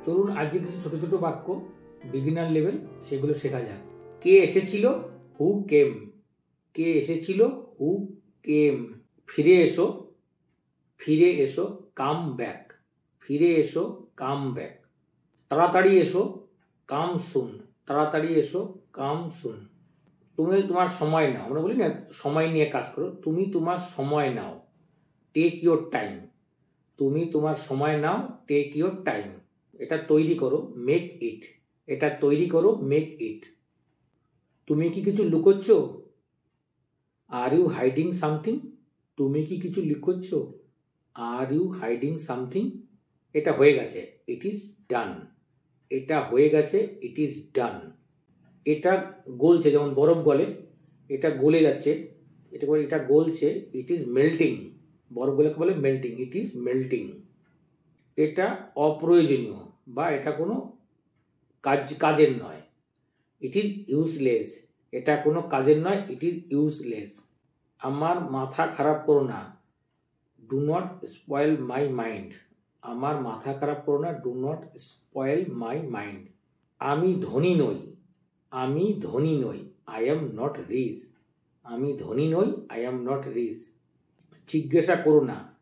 চলুন আজকে কিছু ছোট ছোট বাক্য বিগিনার লেভেল সেগুলো শেখা যাক। কে এসেছিল? হু কেম। কে এসেছিল? হু কেম। ফিরে এসো, ফিরে এসো, কাম ব্যাক। ফিরে এসো, কাম ব্যাক। তাড়াতাড়ি এসো, কাম সুন। তাড়াতাড়ি এসো, কাম সুন। তুমি তোমার সময় নাও, আমরা বলি না সময় নিয়ে কাজ করো, তুমি তোমার সময় নাও, টেক ইউর টাইম। তুমি তোমার সময় নাও, টেক ইউর টাইম। এটা তৈরি করো, মেক ইট। এটা তৈরি করো, মেক ইট। তুমি কি কিছু লুকোচ্ছ? Are you hiding something? তুমি কি কিছু লুকোচ্ছ? Are you hiding something? এটা হয়ে গেছে, ইট ইজ ডান। এটা হয়ে গেছে, ইট ইজ ডান। এটা গলছে, যেমন বরফ গলে, এটা গলে যাচ্ছে, এটা গলছে, ইট ইজ মেল্টিং। বরফ গলে বলে মেল্টিং, ইট ইজ মেল্টিং। এটা অপ্রয়োজনীয় বা এটা কোনো কাজের নয়, ইট ইজ ইউজলেস। এটা কোনো কাজের নয়, ইট ইজ ইউজলেস। আমার মাথা খারাপ করো না, do not spoil my mind. আমার মাথা খারাপ করো না, do not spoil my mind. আমি ধনী নই, আমি ধনী নই, আই এম নট রিচ। আমি ধনী নই, আই এম নট রিচ। জিজ্ঞাসা করো না,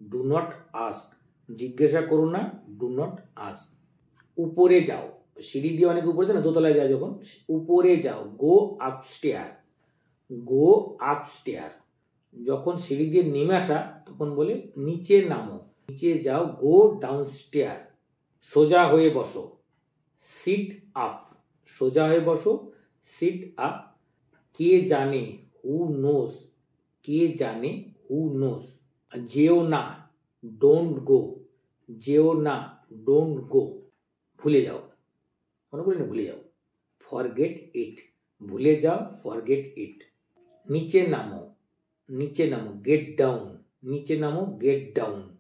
ডু নট আস্ক। জিজ্ঞাসা করো না, ডু নট আস্ক। উপরে যাও, সিঁড়ি দিয়ে অনেক উপরে যায় না, দোতলায় যায় যখন, উপরে যাও, গো আপস্টেয়ার। গো আপস্টেয়ার। যখন সিঁড়ি দিয়ে নেমে আসা তখন বলে নিচে নামো, নিচে যাও, গো ডাউনস্টেয়ার। সোজা হয়ে বসো, সিট আপ। সোজা হয়ে বসো, সিট আপ। কে জানে, হু নোস। কে জানে, হু নোস। যেও না, ডোন্ট গো। যেও না, ডোন্ট গো। ভুলে যাও, মনে বলি না, ভুলে যাও, ফরগেট ইট। ভুলে যাও, ফরগেট ইট। নিচে নামো, নিচে নামো, গেট ডাউন। নিচে নামো, গেট ডাউন।